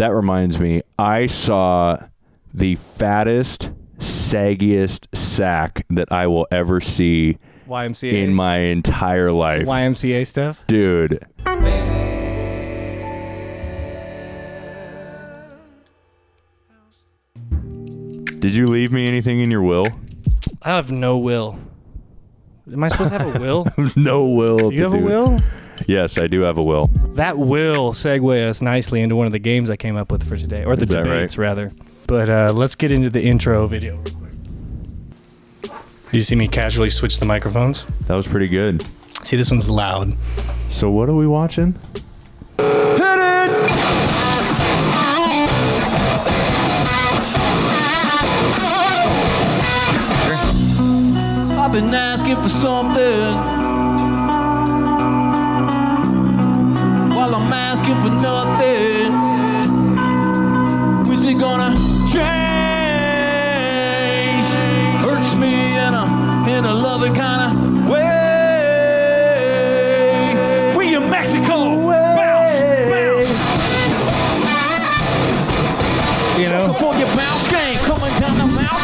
That reminds me, I saw the fattest, saggiest sack that I will ever see YMCA in my entire life. YMCA stuff? Dude. Did you leave me anything in your will? I have no will. Am I supposed to have a will? No will. Do you have a will? Yes, I do have a will. That will segue us nicely into one of the games I came up with for today, or the debates, rather. But let's get into the intro video real quick. Did you see me casually switch the microphones? That was pretty good. See, this one's loud. So what are we watching? Hit it! I've been asking for something while I'm asking for nothing. When's it gonna change? Hurts me in a loving kind of way. We in Mexico, bounce, bounce. You know? For your bounce game coming down the mountain.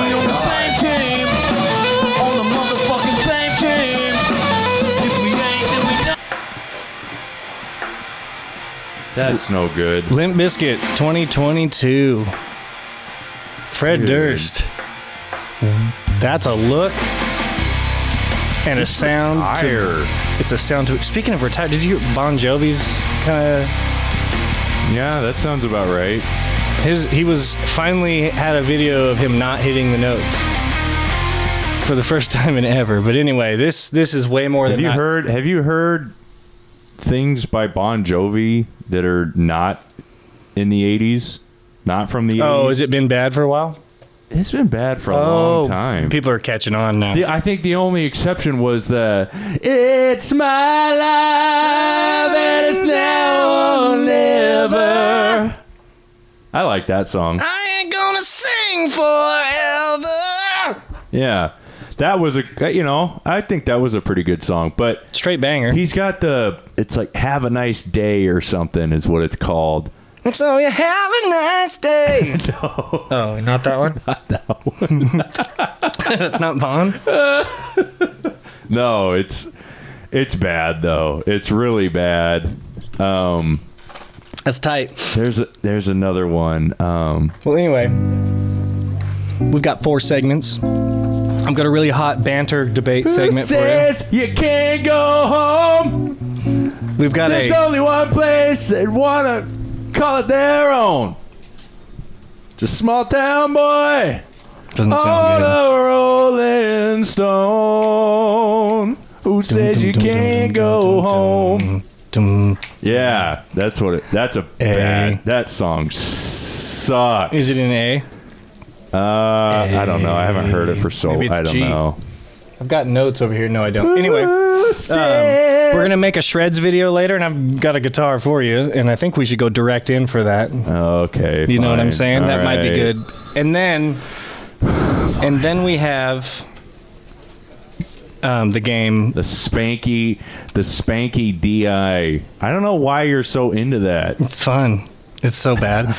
On the same team, on the motherfucking same team. If we ain't, then we not. That's no good. Limp Bizkit 2022. Fred Durst. That's a look and a sound. It's a sound to it. Speaking of retired, did you hear Bon Jovi's kind of? Yeah, that sounds about right. He was finally had a video of him not hitting the notes for the first time in ever. But anyway, this is way more than. Have you heard things by Bon Jovi that are not in the 80s? Not from the 80s? Oh, has it been bad for a while? It's been bad for a long time. People are catching on now. I think the only exception was the "It's my life and it's now or never." I like that song. I ain't gonna sing forever. Yeah, that was I think that was a pretty good song. But straight banger. He's got it's like "Have a Nice Day" or something is what it's called. So you have a nice day. No. Oh, not that one? Not that one. That's not Bon? No, it's bad though. It's really bad. That's tight. There's another one. Well, anyway, we've got 4 segments. I've got a really hot banter debate segment for you. Who says you can't go home? We've got There's only one place that wanna call it their own. Just small town boy. Doesn't sound on good. a rolling stone. Who says you can't go home? Yeah, that's what that's a bad. That song sucks. Is it in A? I don't know. I haven't heard it for so. Maybe it's I don't G. know. I've got notes over here. No, I don't. Anyway, we're gonna make a Shredz video later, and I've got a guitar for you, and I think we should go direct in for that. Okay, you know what I'm fine. saying? All that might be right. good. And then we have the game, the spanky DI. I don't know why you're so into that. It's fun. It's so bad.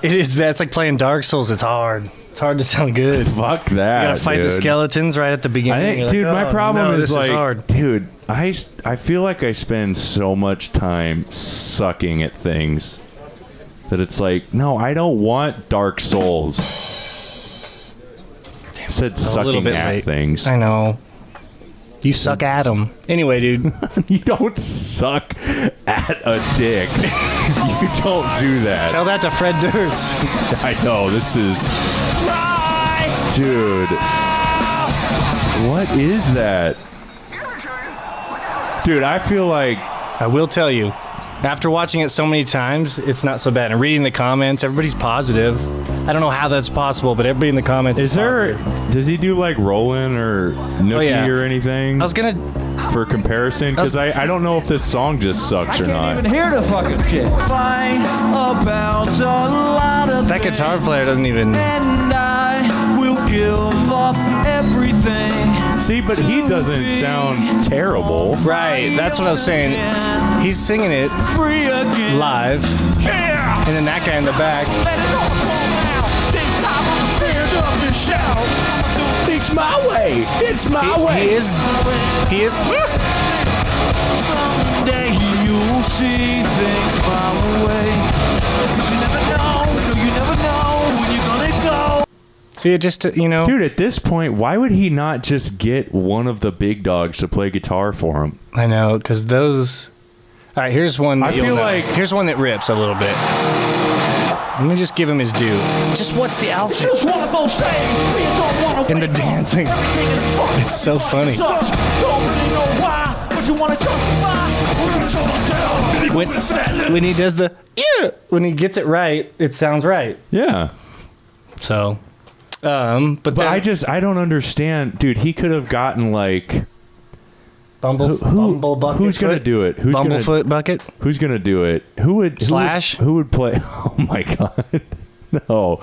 It is bad. It's like playing Dark Souls. It's hard. It's hard to sound good. Fuck that. You gotta fight the skeletons right at the beginning. I think, my problem is like, hard. dude, I feel like I spend so much time sucking at things that it's like, no, I don't want Dark Souls. I said sucking at things. I know. You suck at them. Anyway, dude. You don't suck at a dick. You don't do that. Tell that to Fred Durst. I know, this is... Dude. What is that? Dude, I feel like... I will tell you, after watching it so many times, it's not so bad. And reading the comments, everybody's positive. I don't know how that's possible, but everybody in the comments is positive. Does he do like Rollin' or Nookie or anything? I was gonna... For comparison, because I don't know if this song just sucks or not. I can't even hear the fucking shit. Fight about a lot of that guitar player doesn't even... And I will give up everything See, but he doesn't sound terrible. Right, that's what I was saying. He's singing it live, and then that guy in the back. It's my way. It's my way. He is. Someday you'll see things my way. 'Cause you never know when you're gonna go. See, it just, Dude, at this point, why would he not just get one of the big dogs to play guitar for him? I know, because those. All right, here's one. That I feel like here's one that rips a little bit. Let me just give him his due. Just what's the outfit? Just one of those days where you don't wanna And the wake up. dancing. Everything is fucked. It's so funny. Sucks. Don't really know why, but you wanna justify. When he does the when he gets it right, it sounds right. yeah. So, but But I don't understand, dude. He could have gotten like Bumble bucket. who's gonna do it? Who's Bumblefoot bucket. Who's gonna do it? Who would Slash? Who would play? Oh my god, no.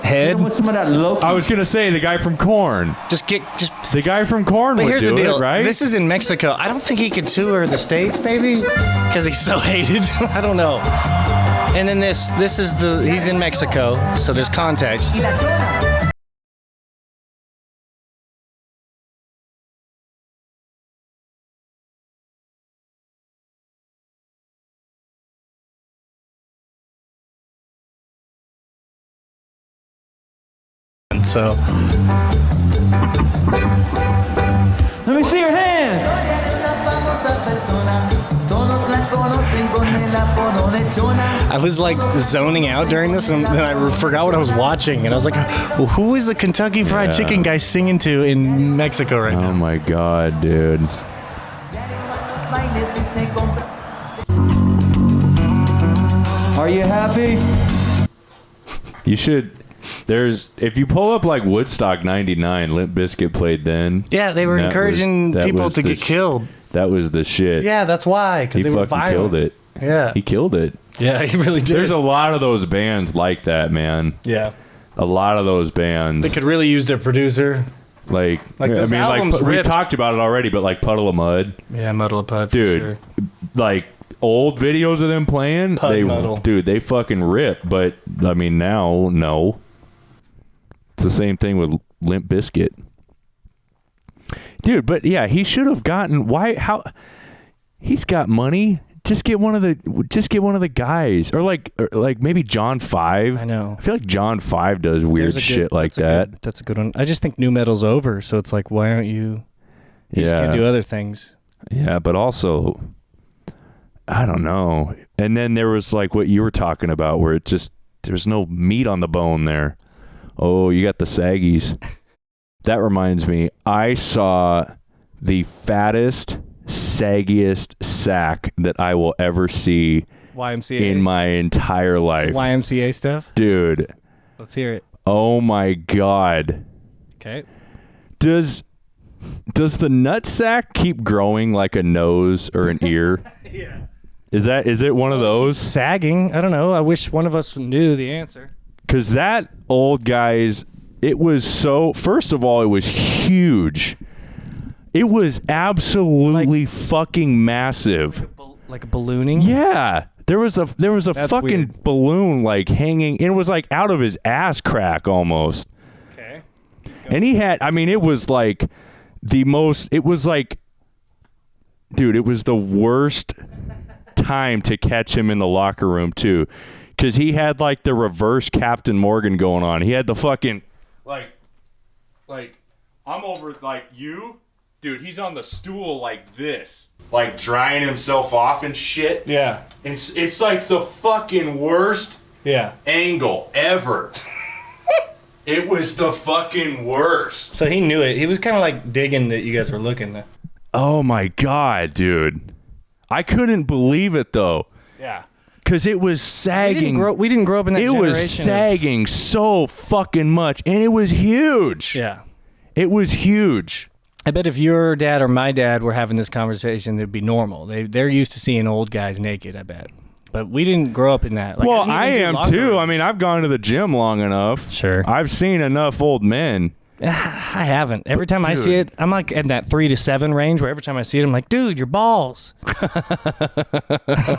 Head. With some of that low. I was gonna say the guy from Korn. Just The guy from Korn But would here's do the deal. it, right? This is in Mexico. I don't think he could tour the States, maybe, because he's so hated. I don't know. And then this is he's in Mexico, so there's context. And so Let me see your hands. I was like zoning out during this, and then I forgot what I was watching, and I was like, well, who is the Kentucky Fried Chicken guy singing to in Mexico right now? Oh my god, dude. Are you happy? You should. If you pull up like Woodstock '99, Limp Bizkit played then. Yeah, they were That encouraging was- that people was to the get killed. That was the shit. Yeah, that's why, because He they were fucking violent. killed it. Yeah, He killed it. yeah, he really did. There's a lot of those bands like that, man. yeah, A lot of those bands. they could really use their producer. like those albums we've ripped. talked about it already, but like Puddle of Mud, Yeah, Muddle of Pud, for dude. sure. Like old videos of them playing, Pud Muddle. they fucking rip. But I mean, now, no. It's the same thing with Limp Bizkit, dude. But yeah, he should have gotten. How? He's got money. Just get one of the guys, or like maybe John 5. I know. I feel like John 5 does weird shit like that. That's a good one. I just think new metal's over, so it's like, why aren't you? You just can't do other things. Yeah, but also, I don't know. And then there was like what you were talking about, where it just there's no meat on the bone there. Oh, you got the saggies. That reminds me, I saw the fattest, saggiest sack that I will ever see YMCA in my entire life. YMCA stuff. Dude. Let's hear it. Oh my God. Okay. Does the nut sack keep growing like a nose or an ear? Yeah. Is it one of those? Sagging. I don't know. I wish one of us knew the answer. Because that old guy's, it was so, first of all, it was huge. It was absolutely fucking massive. Like a ballooning? Yeah. There was a That's fucking weird. balloon like hanging. It was like out of his ass crack almost. Okay. And he had, I mean, it was like the most, it was like, dude, it was the worst time to catch him in the locker room too. Because he had like the reverse Captain Morgan going on. He had the fucking, like, I'm over like you. Dude, he's on the stool like this. Like drying himself off and shit. Yeah. And it's like the fucking worst Yeah. angle ever. It was the fucking worst. So he knew it. He was kind of like digging that you guys were looking. Oh my God, dude. I couldn't believe it though. Yeah. Because it was sagging. We didn't grow up in that It generation. was sagging so fucking much. And it was huge. Yeah. It was huge. I bet if your dad or my dad were having this conversation, it'd be normal. They're used to seeing old guys naked, I bet. But we didn't grow up in that. Like, Well, didn't I even do am locker too. rooms. I mean, I've gone to the gym long enough. Sure. I've seen enough old men. I haven't. Every time I see it, I'm like in that 3 to 7 range where every time I see it, I'm like, dude, your balls.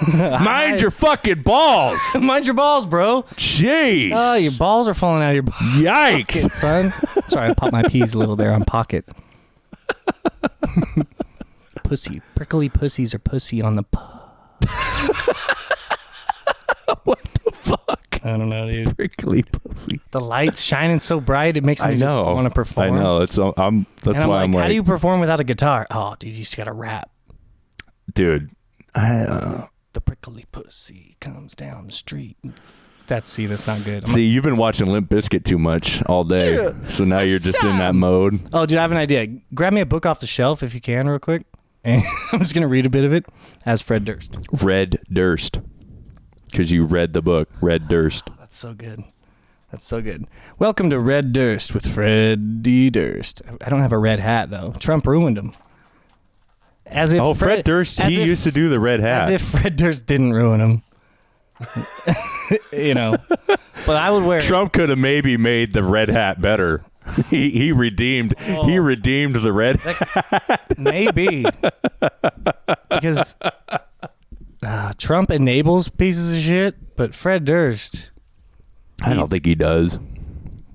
Mind your fucking balls. Mind your balls, bro. Jeez. Oh, your balls are falling out of your pocket, Yikes. son. Sorry, I popped my peas a little there on pocket. Pussy. Prickly pussies are pussy on the What the fuck? I don't know, dude. Prickly pussy. The light's shining so bright, it makes me just want to perform. I know. That's why I'm like, how do you perform without a guitar? Oh, dude, you just got to rap. Dude, The prickly pussy comes down the street. That's not good. You've been watching Limp Bizkit too much all day. Yeah, so now you're just in that mode. Oh, dude, I have an idea. Grab me a book off the shelf if you can real quick. And I'm just going to read a bit of it as Fred Durst. Red Durst. Because you read the book, Red Durst. Oh, that's so good. That's so good. Welcome to Red Durst with Freddie Durst. I don't have a red hat, though. Trump ruined him. As if Fred Durst, he used to do the red hat. As if Fred Durst didn't ruin him. You know. But I would wear Trump could have maybe made the red hat better. He redeemed the red hat. Maybe. Because Trump enables pieces of shit, but Fred Durst, I don't think he does.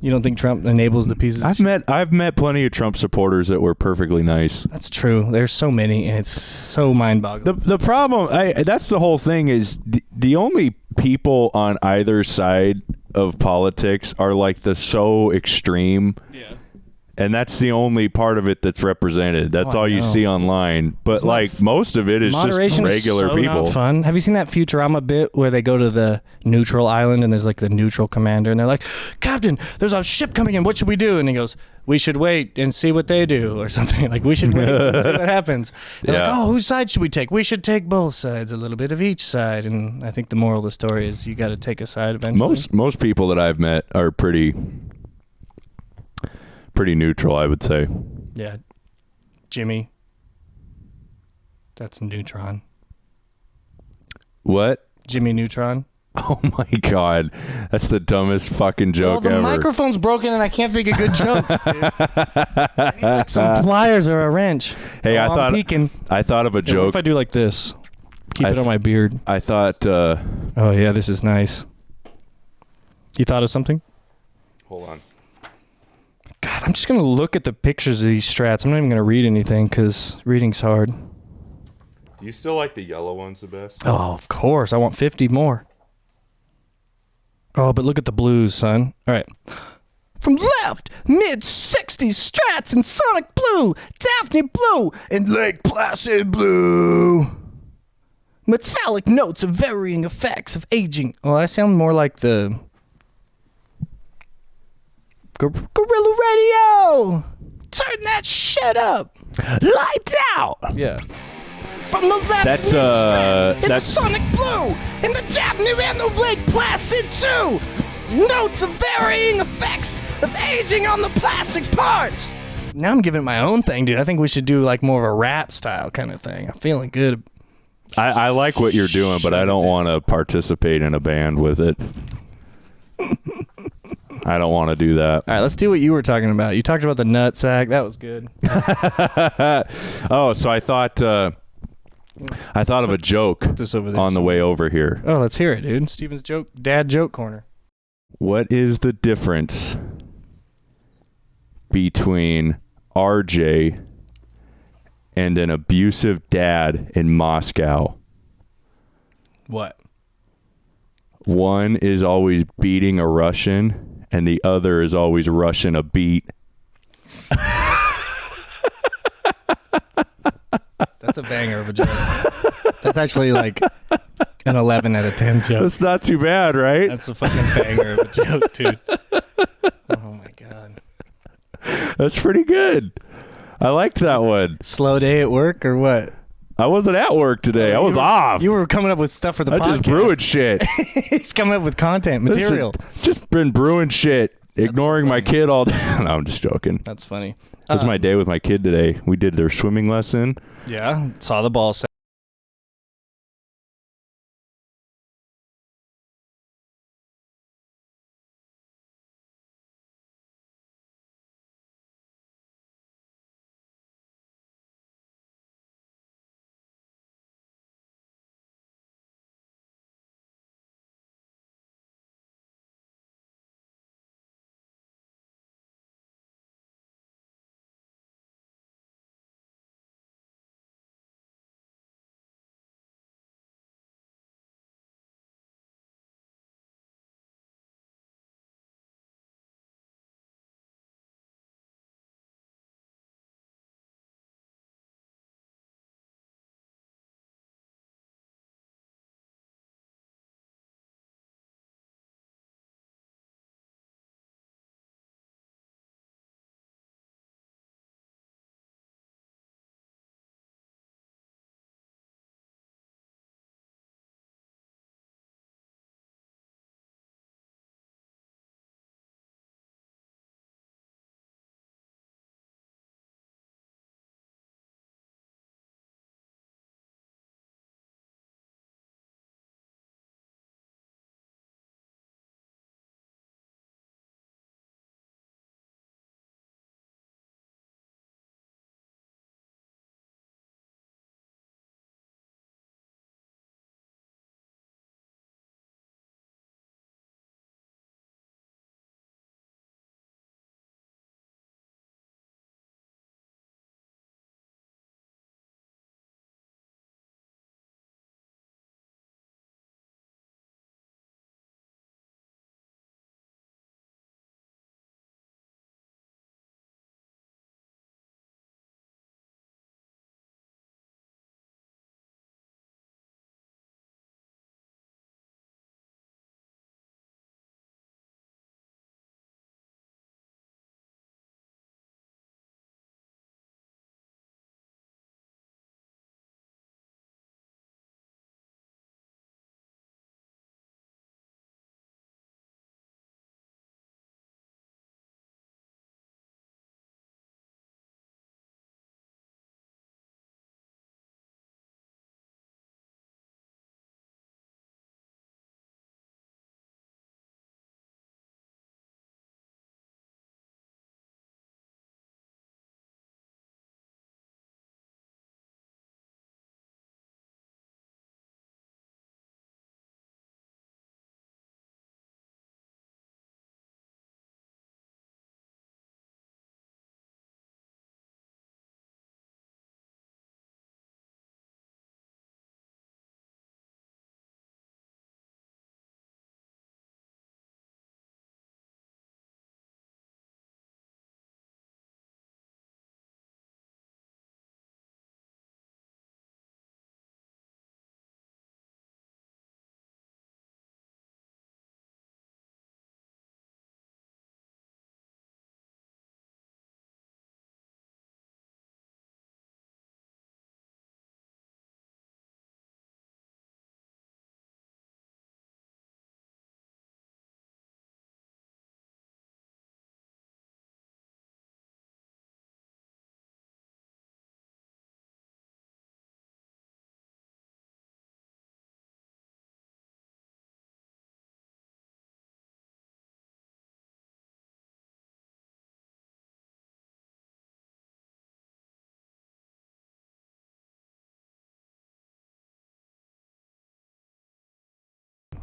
You don't think Trump enables the pieces of shit? I've met plenty of Trump supporters that were perfectly nice. That's true. There's so many, and it's so mind-boggling. The problem, that's the whole thing, is the only people on either side of politics are like the so extreme. Yeah. And that's the only part of it that's represented. That's all you see online. But most of it is just regular people. Not fun. Have you seen that Futurama bit where they go to the neutral island and there's like the neutral commander and they're like, Captain, there's a ship coming in. What should we do? And he goes, we should wait and see what they do or something. Like, we should wait and see what happens. They're like, oh, whose side should we take? We should take both sides, a little bit of each side. And I think the moral of the story is you got to take a side eventually. Most people that I've met are pretty neutral, I would say. Yeah. Jimmy. That's Neutron. What? Jimmy Neutron. Oh my God. That's the dumbest fucking joke ever. The microphone's broken and I can't think of good jokes, dude. I need like some pliers or a wrench. Hey, I thought of a joke. What if I do like this? Keep it on my beard. I thought oh yeah, this is nice. You thought of something? Hold on. God, I'm just going to look at the pictures of these strats. I'm not even going to read anything because reading's hard. Do you still like the yellow ones the best? Oh, of course. I want 50 more. Oh, but look at the blues, son. All right. From left, mid-60s strats in Sonic Blue, Daphne Blue, and Lake Placid Blue. Metallic notes of varying effects of aging. Oh, I sound more like the Gorilla Radio! Turn that shit up! Lights out! Yeah. From the left, that's the Sonic Blue, and the Daphne and the Lake Placid too! Notes of varying effects of aging on the plastic parts! Now I'm giving it my own thing, dude. I think we should do like more of a rap style kind of thing. I'm feeling good. I like what you're doing, but I don't want to participate in a band with it. I don't want to do that. All right, let's do what you were talking about. You talked about the nut sack. That was good. Oh, so I thought of a joke on the way over here. Oh, let's hear it, dude. Steven's dad joke corner. What is the difference between RJ and an abusive dad in Moscow? What? One is always beating a Russian, and the other is always rushing a beat. That's a banger of a joke. That's actually like an 11 out of 10 joke. That's not too bad, right? That's a fucking banger of a joke, dude. Oh, my God. That's pretty good. I liked that one. Slow day at work or what? I wasn't at work today. I was off. You were coming up with stuff for the podcast. I just brewing shit. He's coming up with content, material. Just been brewing shit, ignoring my kid all day. No, I'm just joking. That's funny. It was my day with my kid today. We did their swimming lesson. Yeah, saw the ball set.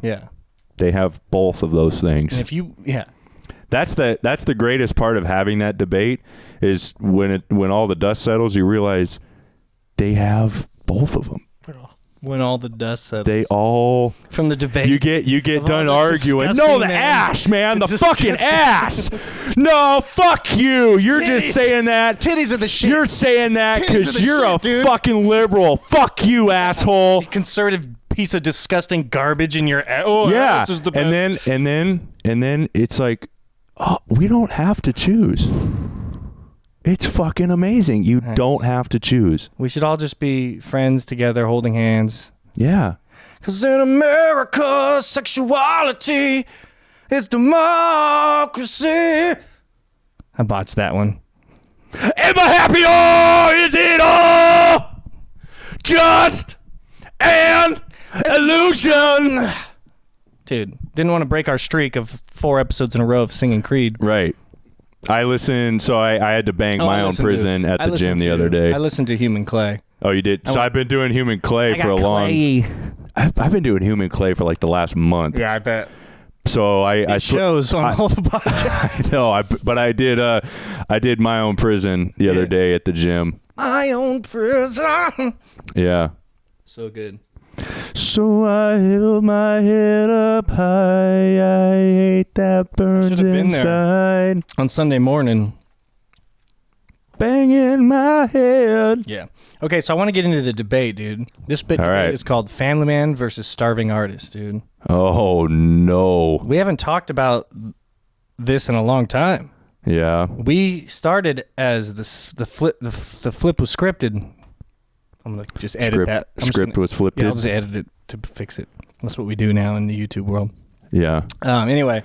Yeah. They have both of those things. And if you, That's the greatest part of having that debate is when all the dust settles, you realize they have both of them. When all the dust settles. They all from the debate. You get done arguing. No, the ass, man. The fucking ass. No, fuck you. You're just saying that. Titties are the shit. You're saying that because you're a fucking liberal. Fuck you, asshole. Conservative piece of disgusting garbage in your this is the best. And then it's like, oh, we don't have to choose. It's fucking amazing. You don't have to choose. We should all just be friends together, holding hands. Yeah. Because in America, sexuality is democracy. I botched that one. Am I happy or is it all just an illusion? Dude, didn't want to break our streak of 4 episodes in a row of singing Creed. Right. I listened, so I had to bang My Own Prison at the gym the other day. I listened to Human Clay. Oh, you did? So I've been doing Human Clay for a long... I've been doing Human Clay for like the last month. Yeah, I bet. So I shows on all the podcasts. I know, but I did My Own Prison the other day at the gym. My Own Prison. Yeah. So good. So I held my head up high. I hate that burns Should have been inside. There on Sunday morning. Banging my head. Yeah. Okay, so I want to get into the debate, dude. This debate is called Family Man versus Starving Artist, dude. Oh, no. We haven't talked about this in a long time. Yeah. We started as the flip was scripted. I'm going to just edit that. Script was flipped. Yeah, I'll just edit it to fix it. That's what we do now in the YouTube world. Yeah. Anyway.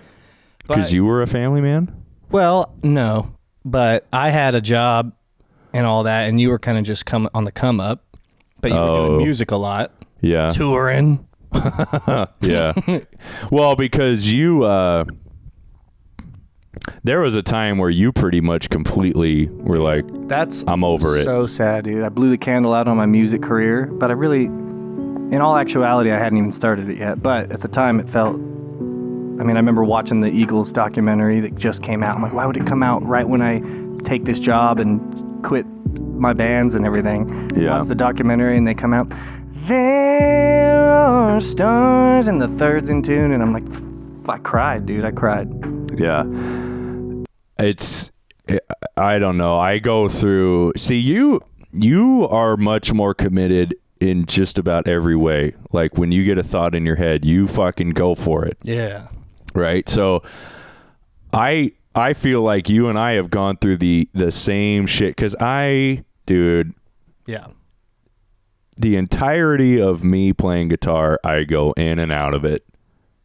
Because you were a family man? Well, no. But I had a job and all that, and you were kind of just on the come up. But you were doing music a lot. Yeah. Touring. Yeah. Well, because you... there was a time where you pretty much completely were like, I'm over it. So sad, dude. I blew the candle out on my music career, but I really, in all actuality, I hadn't even started it yet. But at the time, it felt, I remember watching the Eagles documentary that just came out. I'm like, why would it come out right when I take this job and quit my bands and everything? Yeah. Watch the documentary and they come out, there are stars, and the third's in tune, and I'm like, I cried, dude. I cried. Yeah. I don't know. I go through, see, you are much more committed in just about every way. Like when you get a thought in your head, you fucking go for it. Yeah. Right. So I feel like you and I have gone through the same shit. Cause dude. Yeah. The entirety of me playing guitar, I go in and out of it.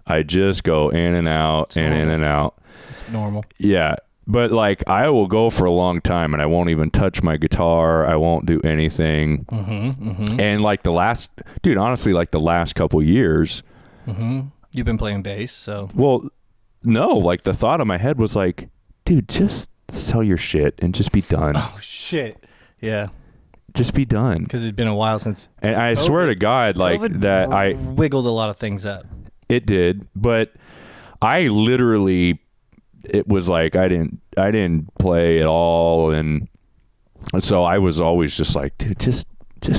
I just go in and out in and out. It's normal. Yeah. But like I will go for a long time and I won't even touch my guitar. I won't do anything. And like honestly, like the last couple years. You've been playing bass, so. Well, no, like the thought in my head was like, dude, just sell your shit and just be done. Oh, shit. Yeah. Just be done. Because it's been a while since. And I swear to God, like that I wiggled a lot of things up. It did, but I literally, it was like I didn't play at all, and so I was always just like, dude, just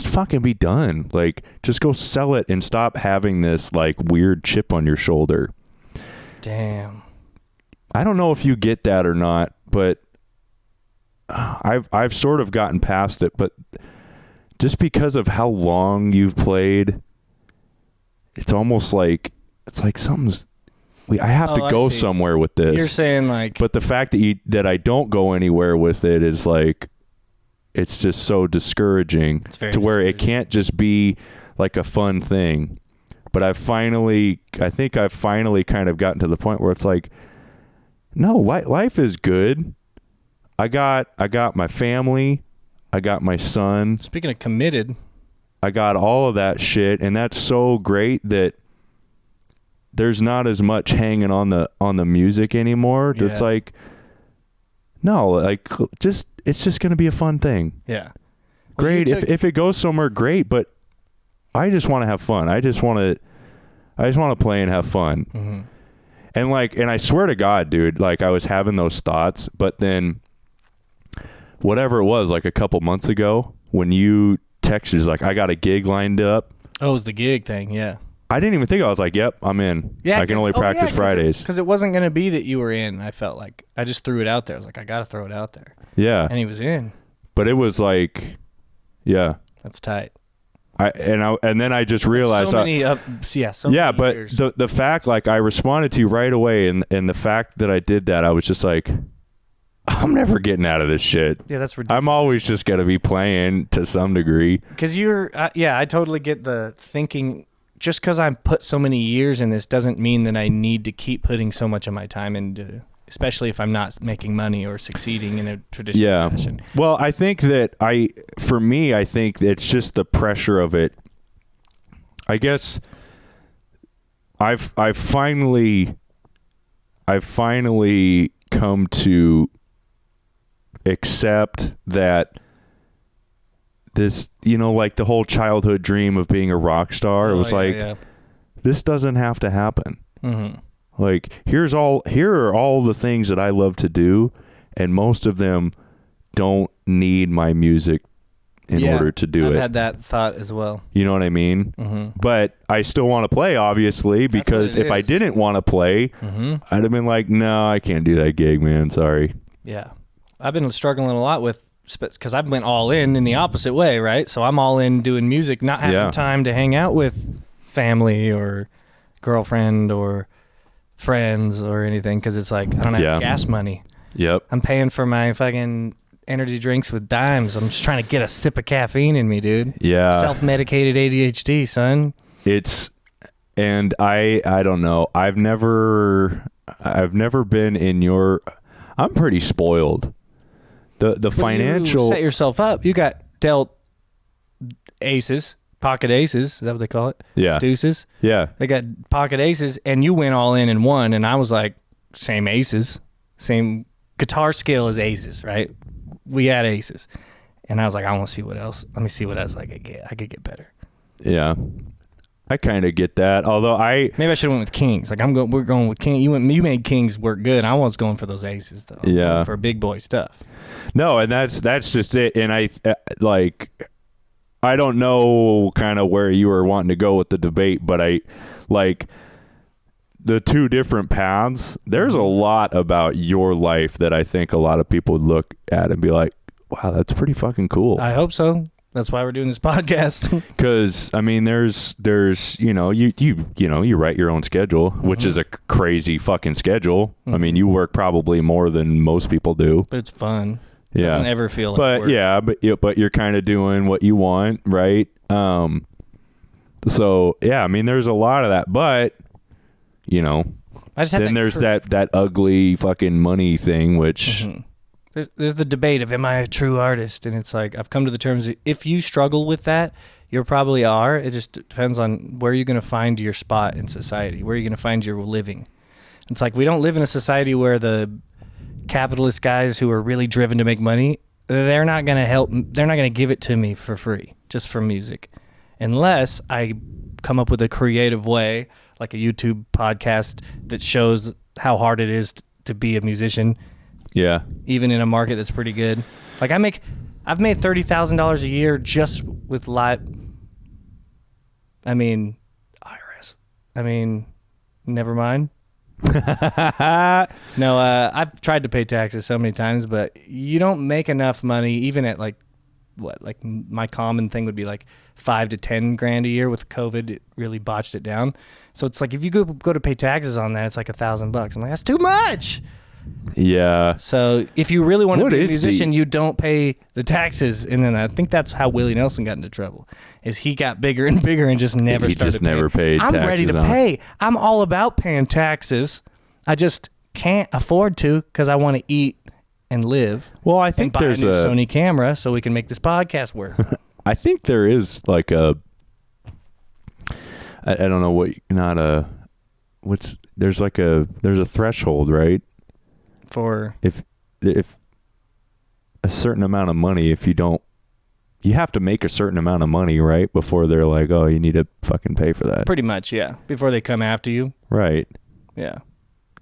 fucking be done. Like, just go sell it and stop having this like weird chip on your shoulder. Damn. I don't know if you get that or not, but I've sort of gotten past it. But just because of how long you've played, it's almost like something's. I have to go somewhere with this. You're saying like, but the fact that I don't go anywhere with it is like, it's just so discouraging to where it can't just be like a fun thing. But I think I've finally kind of gotten to the point where it's like, no, life is good. I got my family. I got my son. Speaking of committed, I got all of that shit, and that's so great that there's not as much hanging on the music anymore. Yeah. It's like, no, like it's just gonna be a fun thing. Yeah. Great. If it goes somewhere, great, but I just want to have fun. I just want I just want to play and have fun. Mm-hmm. And I swear to God, dude, like I was having those thoughts, but then whatever it was, like a couple months ago, when you texted, like, I got a gig lined up. Oh, it was the gig thing, yeah. I didn't even think. I was like, yep, I'm in. Yeah, I can only practice Fridays. Because it wasn't going to be that you were in, I felt like. I just threw it out there. I was like, I got to throw it out there. Yeah. And he was in. But it was like, yeah. That's tight. And then I just realized. So many but years. the fact, like, I responded to you right away, and the fact that I did that, I was just like, I'm never getting out of this shit. Yeah, that's ridiculous. I'm always just going to be playing to some degree. Because I totally get the thinking. Just because I put so many years in this doesn't mean that I need to keep putting so much of my time into, especially if I'm not making money or succeeding in a traditional fashion. Well, I think that I think it's just the pressure of it. I guess I've finally come to accept that this, like the whole childhood dream of being a rock star, it was this doesn't have to happen. Mm-hmm. Like, here are all the things that I love to do, and most of them don't need my music in order to do it. I've had that thought as well. You know what I mean? Mm-hmm. But I still want to play, obviously, because if I didn't want to play, I'd have been like, no, I can't do that gig, man. Sorry. Yeah. I've been struggling a lot with, because I've been all in the opposite way, right? So I'm all in doing music, not having time to hang out with family or girlfriend or friends or anything, because it's like I don't have gas money. Yep. I'm paying for my fucking energy drinks with dimes. I'm just trying to get a sip of caffeine in me, dude. Yeah. Self-medicated ADHD, son. And I don't know. I've never been in your. I'm pretty spoiled. The financial. You set yourself up. You got dealt aces, pocket aces. Is that what they call it? Yeah. Deuces. Yeah. They got pocket aces, and you went all in and won. And I was like, same aces, same guitar skill as aces, right? We had aces, and I was like, I want to see what else. Let me see what else I could get. I could get better. Yeah. I kind of get that, although maybe I should have went with kings. Like we're going with king. You made kings work good. I was going for those aces though. Yeah, for big boy stuff. No, and that's just it. And I don't know kind of where you were wanting to go with the debate, but I like the two different paths. There's a lot about your life that I think a lot of people would look at and be like, "Wow, that's pretty fucking cool." I hope so. That's why we're doing this podcast. Because I mean, there's you write your own schedule, which is a crazy fucking schedule. I mean, you work probably more than most people do, but it's fun. Yeah, it doesn't ever feel like work. but you're kind of doing what you want, right? So yeah, I mean, there's a lot of that, but then there's that ugly fucking money thing, which. There's the debate of, am I a true artist? And it's like, I've come to the terms that if you struggle with that, you probably are. It just depends on where you're going to find your spot in society, where you're going to find your living. It's like, we don't live in a society where the capitalist guys who are really driven to make money, they're not going to help. They're not going to give it to me for free, just for music. Unless I come up with a creative way, like a YouTube podcast that shows how hard it is to be a musician. Yeah. Even in a market that's pretty good. Like I've made $30,000 a year just with live. I mean, IRS. I mean, never mind. No, I've tried to pay taxes so many times, but you don't make enough money even at like my common thing would be like $5 to $10,000 a year. With COVID, it really botched it down. So it's like if you go to pay taxes on that, it's like $1,000. I'm like, that's too much. Yeah. So if you really want to be a musician, you don't pay the taxes. And then I think that's how Willie Nelson got into trouble. Is he got bigger and bigger and just never started paying. Never paid I'm taxes ready to pay. I'm all about paying taxes. I just can't afford to because I want to eat and live. Well, I think there's a Sony camera so we can make this podcast work. I think there is like I don't know there's a threshold, right? For if a certain amount of money, if you you have to make a certain amount of money, right? Before they're like, oh, you need to fucking pay for that. Pretty much, yeah. Before they come after you. Right. Yeah.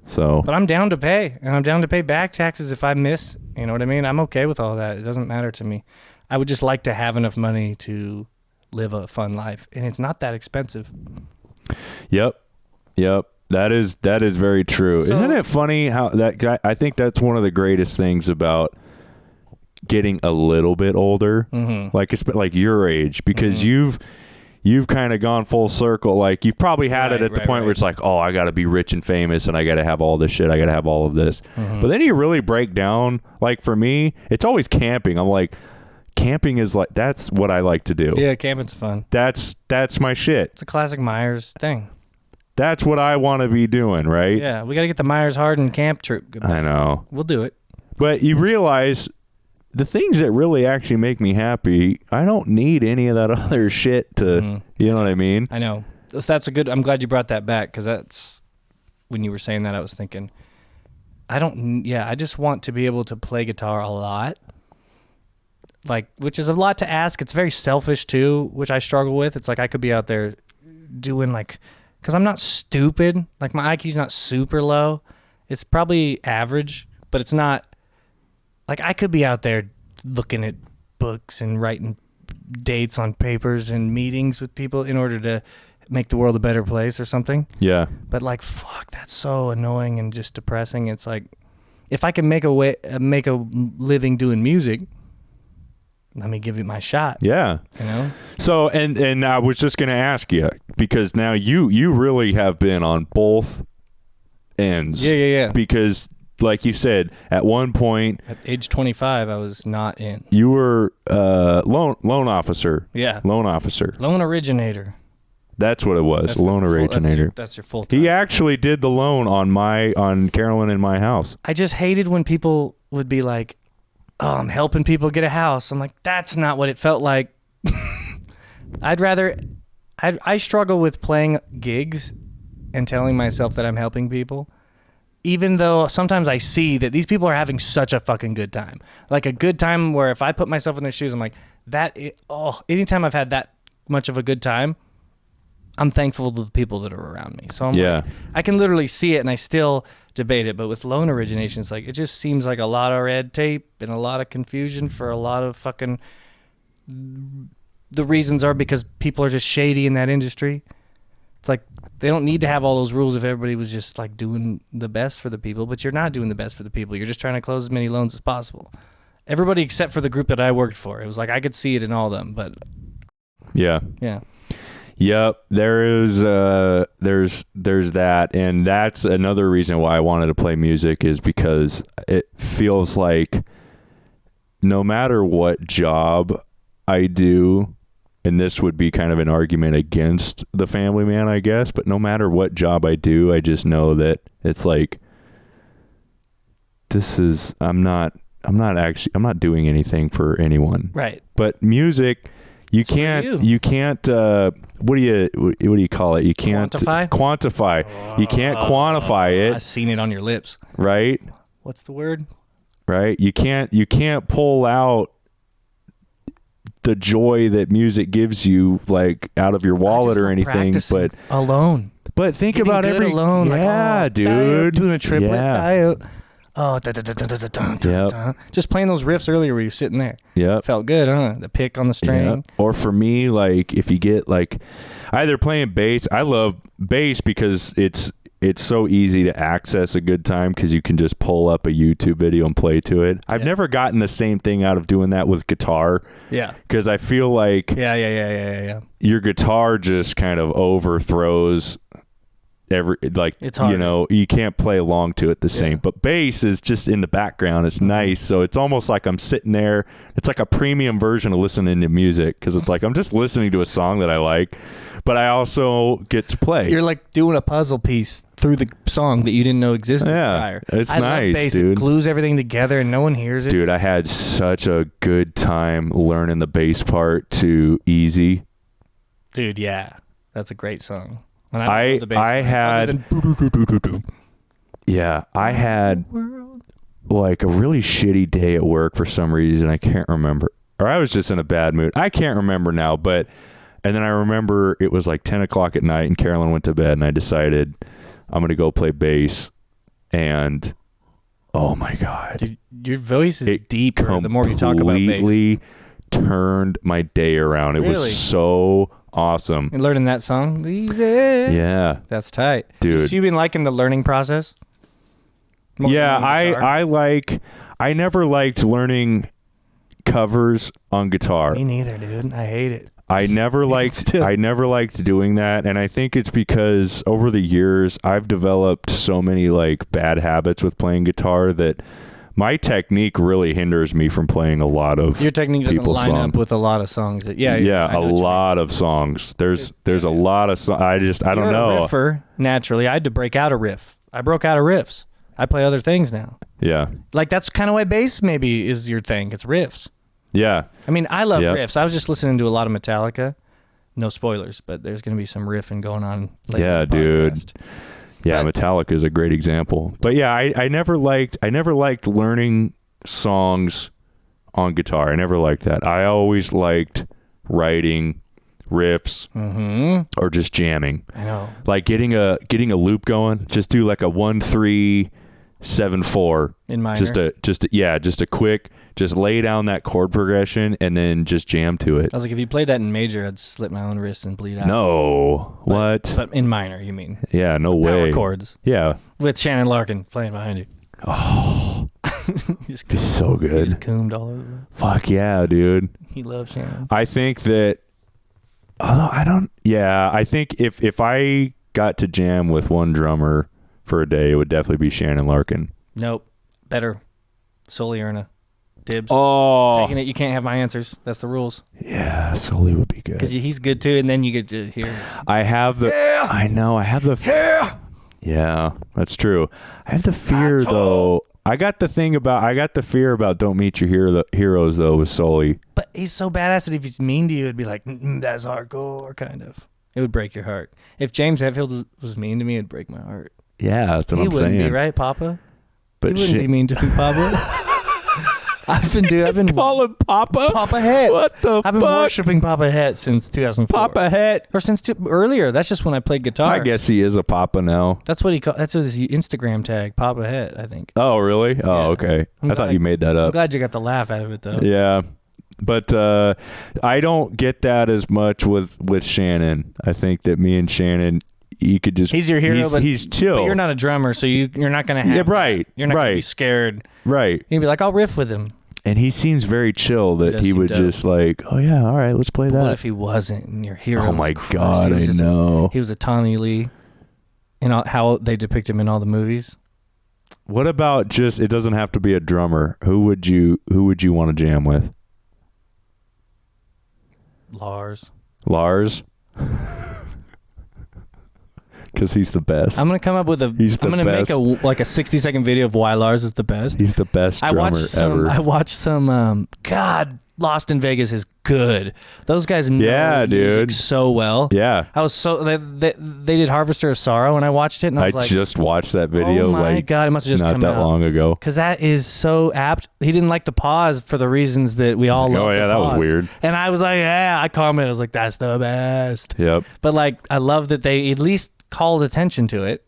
So. But I'm down to pay, and I'm down to pay back taxes if I miss. You know what I mean? I'm okay with all that. It doesn't matter to me. I would just like to have enough money to live a fun life, and it's not that expensive. Yep. That is very true. So, isn't it funny how that guy? I think that's one of the greatest things about getting a little bit older, like your age, because you've kind of gone full circle. Like you've probably had it at the point where it's like, oh, I got to be rich and famous, and I got to have all this shit. I got to have all of this. But then you really break down. Like for me, it's always camping. I'm like, camping is like, that's what I like to do. Yeah, camping's fun. That's my shit. It's a classic Meyers thing. That's what I want to be doing, right? Yeah, we got to get the Meyers Hardin camp trip. I know. We'll do it. But you realize the things that really actually make me happy, I don't need any of that other shit to, you know what I mean? I know. That's a good, I'm glad you brought that back, because that's, when you were saying that, I was thinking, I just want to be able to play guitar a lot. Like, which is a lot to ask. It's very selfish too, which I struggle with. It's like I could be out there doing like, because I'm not stupid. Like my IQ's not super low. It's probably average, but it's not, like I could be out there looking at books and writing dates on papers and meetings with people in order to make the world a better place or something. Yeah. But like, fuck, that's so annoying and just depressing. It's like, if I can make a living doing music, let me give it my shot. Yeah. You know? So, and I was just going to ask you, because now you really have been on both ends. Yeah. Because like you said, at one point, at age 25, I was not in. You were loan officer. Yeah. Loan officer. Loan originator. That's what it was. Loan originator. That's your full time. He actually did the loan on Carolyn and my house. I just hated when people would be like, oh, I'm helping people get a house. I'm like, that's not what it felt like. I struggle with playing gigs and telling myself that I'm helping people, even though sometimes I see that these people are having such a fucking good time. Like a good time where if I put myself in their shoes, I'm like, anytime I've had that much of a good time, I'm thankful to the people that are around me. So I'm like, I can literally see it, and I still debate it. But with loan origination, it's like, it just seems like a lot of red tape and a lot of confusion for a lot of fucking. The reasons are because people are just shady in that industry. It's like they don't need to have all those rules if everybody was just like doing the best for the people. But you're not doing the best for the people. You're just trying to close as many loans as possible. Everybody except for the group that I worked for. It was like I could see it in all of them, but yeah. Yep, there's that, and that's another reason why I wanted to play music, is because it feels like no matter what job I do, and this would be kind of an argument against the Family Man, I guess, but no matter what job I do, I just know that it's like, I'm not doing anything for anyone. Right. But music, you can't what do you call it? You can't quantify. You can't quantify it. I've seen it on your lips. Right? What's the word? Right? You can't pull out the joy that music gives you, like, out of your wallet or anything, but alone. But think about every alone. Yeah, like, dude. Doing a triplet. Yeah. Just playing those riffs earlier where you're sitting there. Yeah. Felt good, huh? The pick on the string. Yep. Or for me, like, if you get like either playing bass, I love bass because it's so easy to access a good time because you can just pull up a YouTube video and play to it. I've never gotten the same thing out of doing that with guitar. Yeah. Because I feel like your guitar just kind of overthrows it's hard. You know, you can't play along to it the same. But bass is just in the background. It's nice. So it's almost like I'm sitting there. It's like a premium version of listening to music, because it's like I'm just listening to a song that I like, but I also get to play. You're like doing a puzzle piece through the song that you didn't know existed prior. It's nice, love bass. dude. It glues everything together and no one hears it. Dude, I had such a good time learning the bass part to Easy. Dude, yeah. That's a great song. I had like a really shitty day at work for some reason. I can't remember. or I was just in a bad mood. I can't remember now, but and then I remember it was like 10 o'clock at night and Carolyn went to bed and I decided I'm going to go play bass and oh my God. Dude, your voice is deeper the more you talk about bass. Completely turned my day around. It was so awesome. And learning that song? Easy. Yeah. That's tight. Dude. So you've been liking the learning process? Yeah, I never liked learning covers on guitar. Me neither, dude. I hate it. I never liked doing that, and I think it's because over the years I've developed so many like bad habits with playing guitar that my technique really hinders me from playing a lot of your technique doesn't line songs. up with a lot of songs that a lot of songs. There's a lot of songs. I don't know. A riffer, naturally. I had to break out a riff. I broke out of riffs. I play other things now. Yeah. Like that's kind of why bass maybe is your thing. It's riffs. Yeah. I mean, I love riffs. I was just listening to a lot of Metallica. No spoilers, but there's going to be some riffing going on later. Yeah, in the dude. podcast. Yeah, Metallica is a great example. But yeah, I never liked learning songs on guitar. I never liked that. I always liked writing riffs or just jamming. I know. Like getting a loop going. Just do like a 1-3-7-4 in minor. Just a quick. Just lay down that chord progression and then just jam to it. I was like, if you played that in major, I'd slip my own wrist and bleed out. No. What? But in minor, you mean? Yeah, no way. Power chords. Yeah. With Shannon Larkin playing behind you. Oh. He's so good. He's coomed all over. Fuck yeah, dude. He loves Shannon. I think that, I think if I got to jam with one drummer for a day, it would definitely be Shannon Larkin. Nope. Better. Soli Erna. Dibs. Oh. Taking it, you can't have my answers. That's the rules. Yeah, Soli would be good. Because he's good too, and then you get to hear. I have the. Yeah. I know. I have the. Yeah. Yeah, that's true. I have the fear though. I got the fear about Don't Meet Your Heroes though with Soli. But he's so badass that if he's mean to you, it'd be like, that's hardcore, kind of. It would break your heart. If James Hetfield was mean to me, it'd break my heart. Yeah, that's what I'm saying. He wouldn't be, right, Papa? But he wouldn't be mean to me, Papa. I've been calling Papa? Papa Het. What the fuck? I've been worshiping Papa Het since 2004. Papa Het. Or since earlier. That's just when I played guitar. I guess he is a Papa now. That's what that's his Instagram tag, Papa Het, I think. Oh, really? Oh, okay. I thought you made that up. I'm glad you got the laugh out of it, though. Yeah. But I don't get that as much with Shannon. I think that me and Shannon, you could just... He's your hero, but he's chill. But you're not a drummer, so you're not going to have... Yeah, right. You're not going to be scared. Right. You'd be like, I'll riff with him. And he seems very chill that he would just like, oh yeah, all right, let's play that. What if he wasn't and your hero Oh my was God, I know. He was a Tommy Lee in how they depict him in all the movies. What about just, it doesn't have to be a drummer. Who would you want to jam with? Lars. Because he's the best. I'm gonna come up with I'm gonna make a 60-second video of why Lars is the best. He's the best drummer ever. I watched some. God, Lost in Vegas is good. Those guys know music so well. Yeah. I was so they did Harvester of Sorrow and I watched it and I was like, just watched that video. Oh my God, it must have just come out not that long ago. Because that is so apt. He didn't like the pause for the reasons that we all love. Oh yeah, that was weird. And I was like, yeah, I commented. I was like, that's the best. Yep. But like, I love that they at least called attention to it.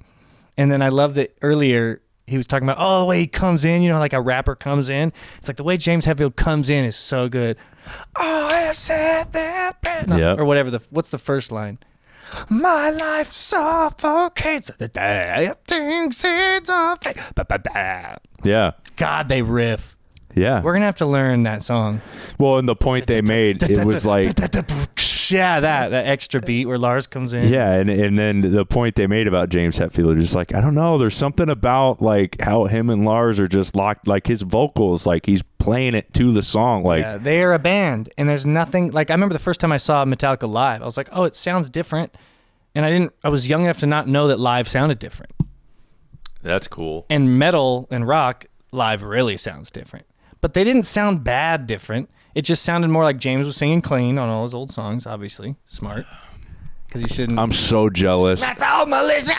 And then I love that earlier he was talking about, oh, the way he comes in, like a rapper comes in. It's like the way James Hetfield comes in is so good. Oh, I said that. Or whatever. What's the first line? My life suffocates. Yeah. God, they riff. Yeah. We're going to have to learn that song. Well, and the point they made, it was like... Yeah, that extra beat where Lars comes in. Yeah, and then the point they made about James Hetfield is like, I don't know, there's something about like how him and Lars are just locked, like his vocals, like he's playing it to the song. Like, yeah, they are a band, and there's nothing, like I remember the first time I saw Metallica live, I was like, oh, it sounds different. And I was young enough to not know that live sounded different. That's cool. And metal and rock live really sounds different. But they didn't sound bad different. It just sounded more like James was singing clean on all his old songs, obviously. Smart. Because he shouldn't... I'm so jealous. That's all, Melissa!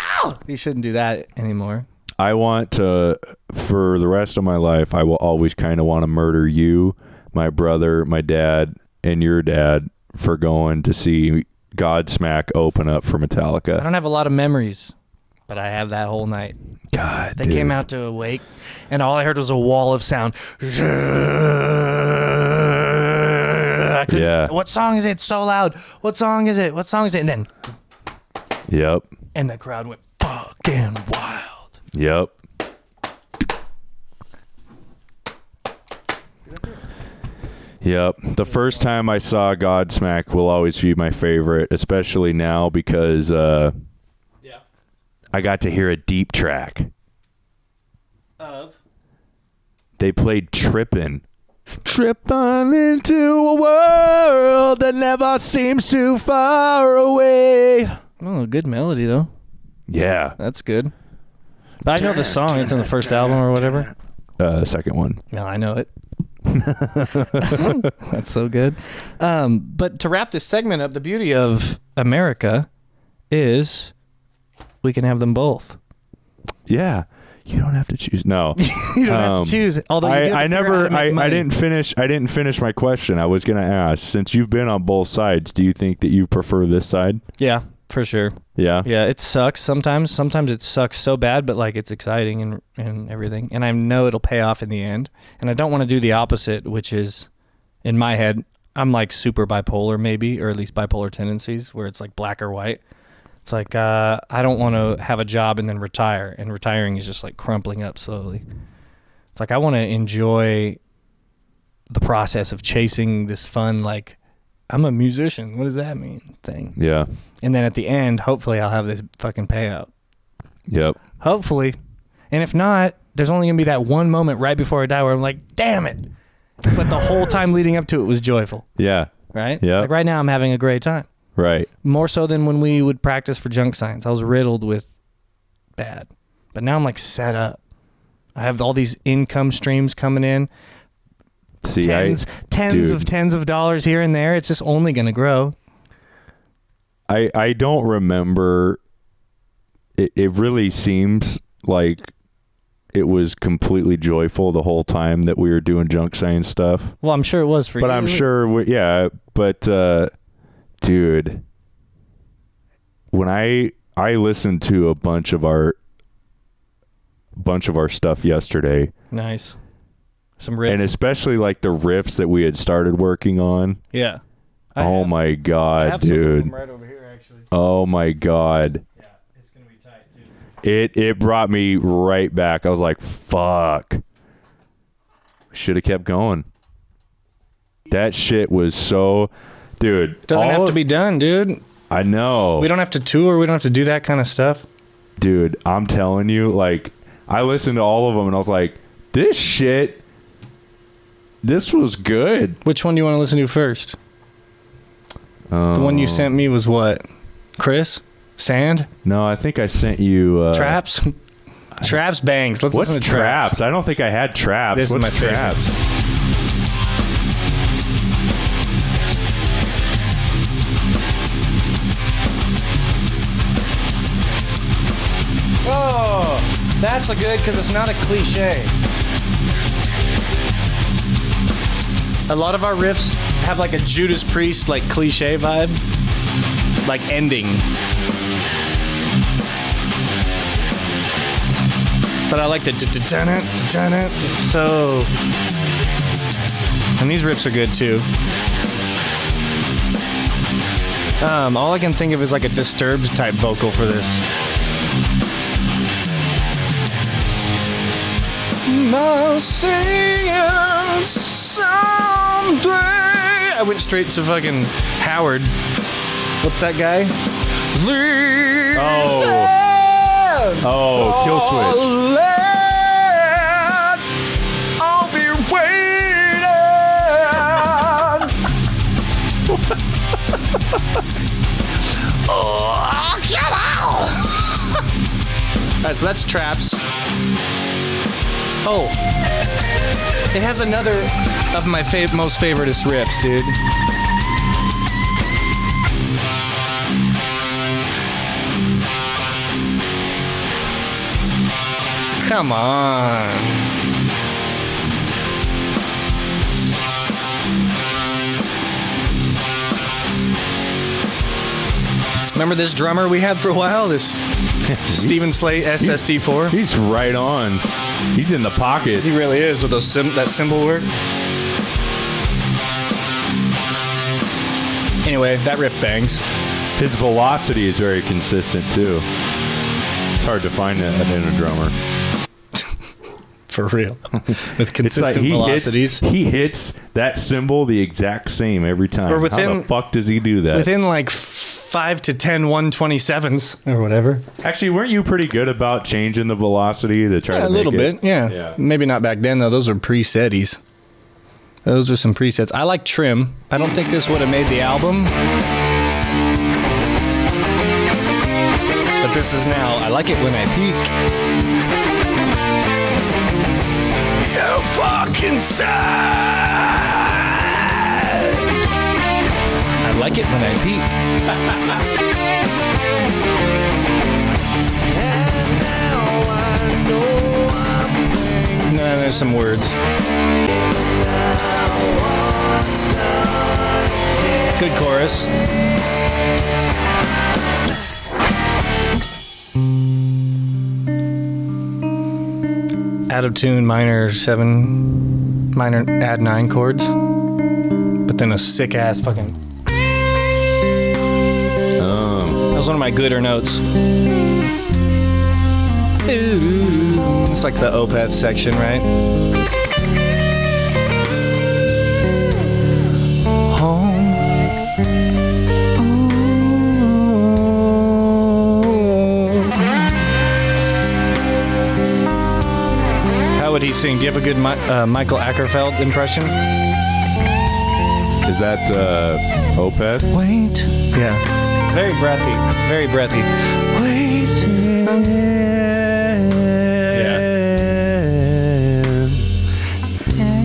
He shouldn't do that anymore. I want to, for the rest of my life, I will always kind of want to murder you, my brother, my dad, and your dad for going to see Godsmack open up for Metallica. I don't have a lot of memories, but I have that whole night. God, They came out to Awake, and all I heard was a wall of sound. Yeah. What song is it? It's so loud. What song is it? What song is it? And then, Yep. and the crowd went fucking wild. Yep. Yep. The first time I saw Godsmack will always be my favorite, especially now because I got to hear a deep track. They played Trippin'. Trippin' into a world that never seems too far away. Oh, good melody, though. Yeah. That's good. But I know the song. It's in the first album or whatever. Second one. No, I know it. That's so good. But to wrap this segment up, the beauty of America is we can have them both. Yeah. You don't have to choose. No. You don't have to choose. Although you do have to figure out how to make money. I didn't finish my question. I was going to ask, since you've been on both sides, do you think that you prefer this side? Yeah, for sure. Yeah. Yeah, it sucks sometimes. Sometimes it sucks so bad, but like it's exciting and everything. And I know it'll pay off in the end. And I don't want to do the opposite, which is in my head, I'm like super bipolar maybe, or at least bipolar tendencies where it's like black or white. It's like I don't want to have a job and then retire, and retiring is just like crumpling up slowly. It's like I want to enjoy the process of chasing this fun, like I'm a musician, what does that mean thing. Yeah. And then at the end, hopefully I'll have this fucking payout. Yep. Hopefully. And if not, there's only going to be that one moment right before I die where I'm like, damn it. But the whole time leading up to it was joyful. Yeah. Right? Yeah. Like right now I'm having a great time. Right. More so than when we would practice for junk science. I was riddled with bad. But now I'm like set up. I have all these income streams coming in. See, tens of dollars here and there. It's just only going to grow. I don't remember. It really seems like it was completely joyful the whole time that we were doing junk science stuff. Well, I'm sure it was for you. But I'm sure, yeah. But dude, when I listened to a bunch of our stuff yesterday. Nice. Some riffs. And especially like the riffs that we had started working on. Yeah. Oh my God, I have some of dude. them right over here, actually. Oh my God. Yeah, it's going to be tight too. It brought me right back. I was like, fuck. Should have kept going. That shit was so, dude. Doesn't have to be done, dude. I know. We don't have to tour. We don't have to do that kind of stuff. Dude, I'm telling you, like, I listened to all of them and I was like, this shit, this was good. Which one do you want to listen to first? The one you sent me was what? Chris? Sand? No, I think I sent you... Traps? Traps bangs. Let's what's listen to Traps? I don't think I had Traps. This what's is my Traps? Oh, that's a good because it's not a cliche. A lot of our riffs have like a Judas Priest like cliche vibe, like ending. But I like the da-da-da-da-da. It's so. And these riffs are good too. All I can think of is like a Disturbed type vocal for this. My singing someday. I went straight to fucking Howard. What's that guy? Oh, Kill Switch. I'll be waiting. Oh, come on. All right, so that's Traps. Oh, it has another of my most favoriteest riffs, dude. Come on. Remember this drummer we had for a while? This Steven Slate SSD4? He's right on. He's in the pocket. He really is with those that cymbal work. Anyway, that riff bangs. His velocity is very consistent, too. It's hard to find that in a drummer. For real. With consistent velocities. He hits that cymbal the exact same every time. How the fuck does he do that? Within like 5 to 10 127s or whatever. Actually, weren't you pretty good about changing the velocity to try to make it? A little bit, yeah. Maybe not back then, though. Those were presetties. Those are some presets. I like Trim. I don't think this would have made the album. But this is now. I like it when I peak. You fucking sad. I like it when I peak. No, there's some words. Good chorus. Out of tune minor 7, minor add 9 chords, but then a sick ass fucking. That was one of my gooder notes. It's like the Opeth section, right? Home. How would he sing? Do you have a good Michael Ackerfeld impression? Is that Opeth? Wait. Yeah. Very breathy. Very breathy. Wait. Yeah.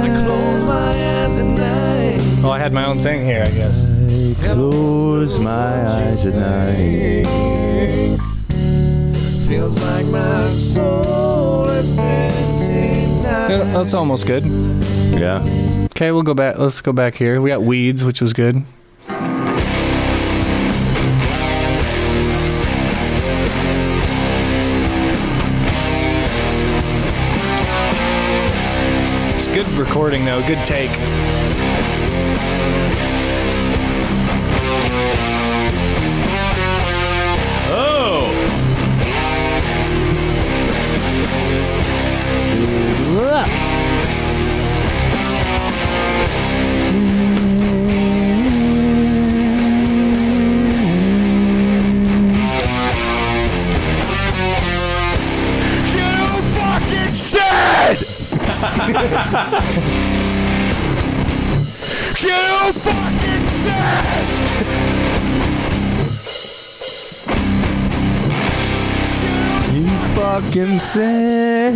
I close my eyes at night. Oh, I had my own thing here, I guess. I close my eyes at night. Feels like my soul has been denied. That's almost good. Yeah. Okay, we'll go back. Let's go back here. We got Weeds, which was good. It's good recording, though. Good take. Oh! You fucking said! You fucking said!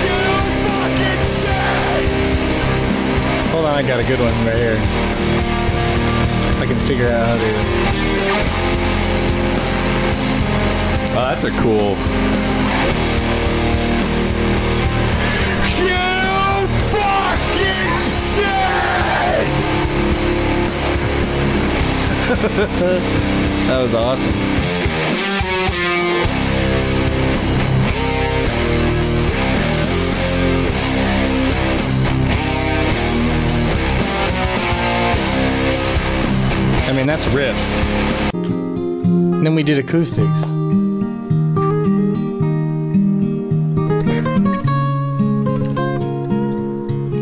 You fucking said. Hold on, I got a good one right here. If I can figure out how to. Oh, that's a cool. You fucking said! That was awesome. I mean, that's a riff. And then we did acoustics.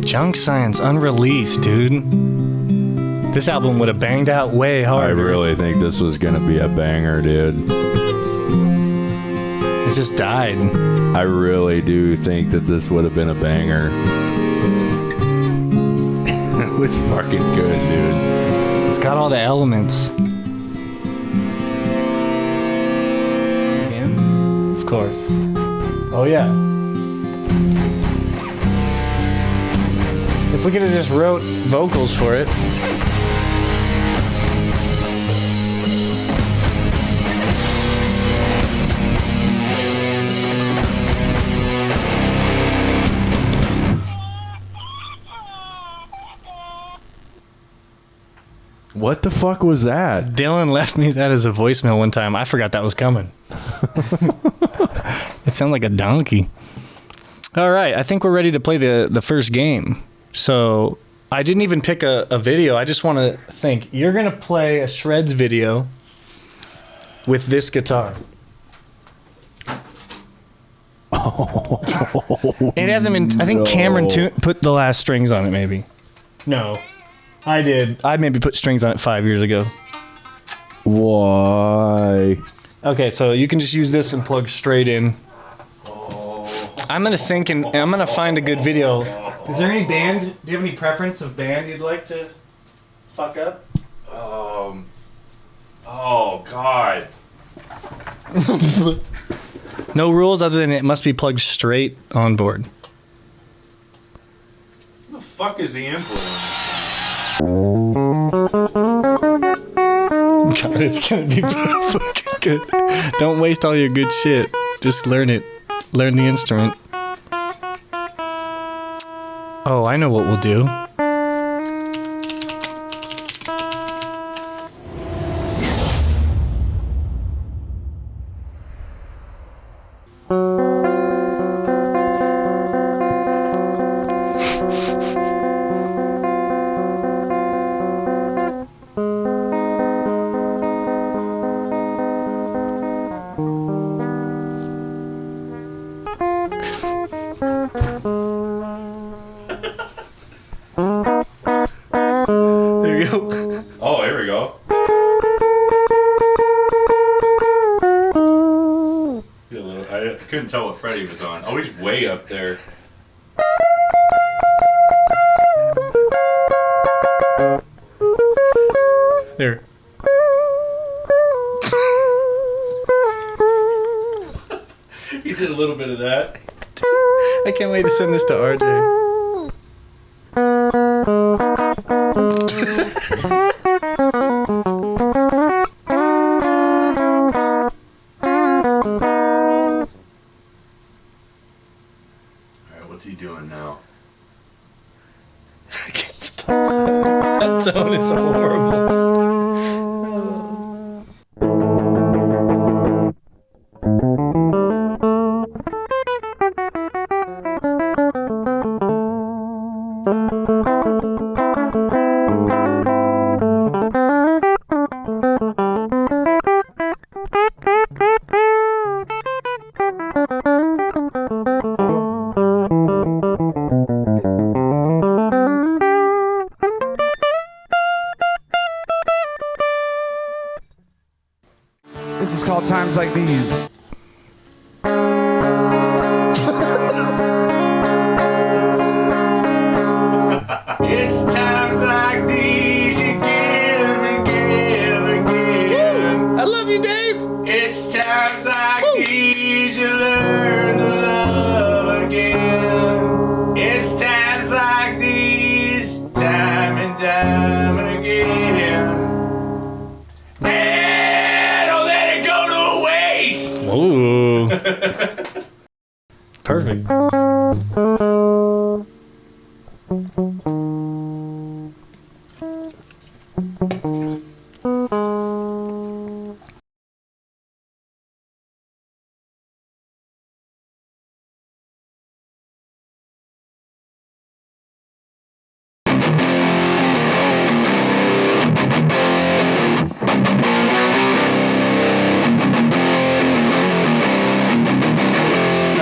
Junk Science unreleased, dude. This album would have banged out way harder. I really think this was gonna be a banger, dude. It just died. I really do think that this would have been a banger. It was fucking good, dude. It's got all the elements. Again? Of course. Oh, yeah. If we could have just wrote vocals for it. What the fuck was that? Dylan left me that as a voicemail one time. I forgot that was coming. It sounded like a donkey. All right, I think we're ready to play the first game. So I didn't even pick a video. I just want to think. You're going to play a Shredz video with this guitar. It hasn't been... I think Cameron put the last strings on it, maybe. No. I did. I maybe put strings on it 5 years ago. Why? Okay, so you can just use this and plug straight in. I'm going to think and I'm going to find a good video. Is there any band? Do you have any preference of band you'd like to fuck up? Oh, God. No rules other than it must be plugged straight on board. What the fuck is the input on this? God, it's going to be fucking good. Don't waste all your good shit. Just learn it. Learn the instrument. Oh, I know what we'll do. There you go. Oh, here we go. Feel a little, I couldn't tell what Freddie was on. Oh, he's way up there. There. He did a little bit of that. I can't wait to send this to RJ. Alright, what's he doing now? I can't stop. That tone is horrible. This is called Times Like These. It's times like these you give and give again. I love you, Dave. It's times like these you learn to love again. It's times like these, time and time again. And don't let it go to waste. Ooh. Perfect.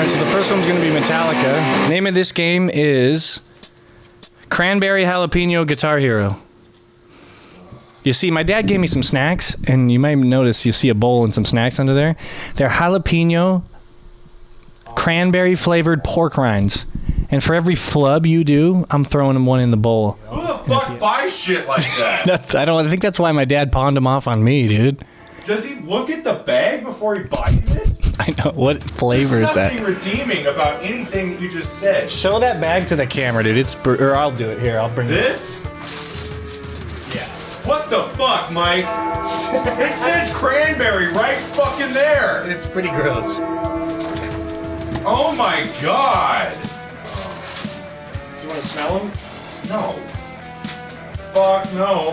So the first one's going to be Metallica. Name of this game is Cranberry Jalapeno Guitar Hero. You see, my dad gave me some snacks, and you might notice you see a bowl and some snacks under there. They're jalapeno, cranberry flavored pork rinds. And for every flub you do, I'm throwing them one in the bowl. Who the fuck buys shit like that? I think that's why my dad pawned them off on me, dude. Does he look at the bag before he buys it? I know. What flavor is that? Nothing redeeming about anything that you just said. Show that bag to the camera, dude. Or I'll do it. Here, I'll bring This? Yeah. What the fuck, Mike? It says cranberry right fucking there. It's pretty gross. Oh my god. You want to smell them? No. Fuck no.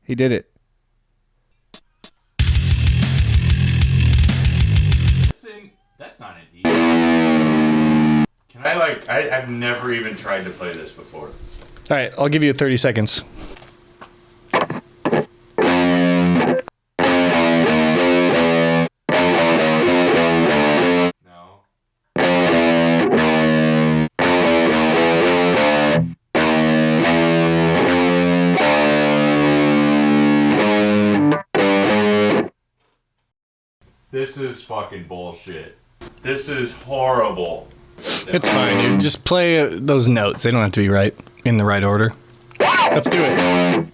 He did it. That's not an E. Can I've never even tried to play this before. All right, I'll give you 30 seconds. No. This is fucking bullshit. This is horrible. It's fine, dude. Just play those notes. They don't have to be right in the right order. Let's do it.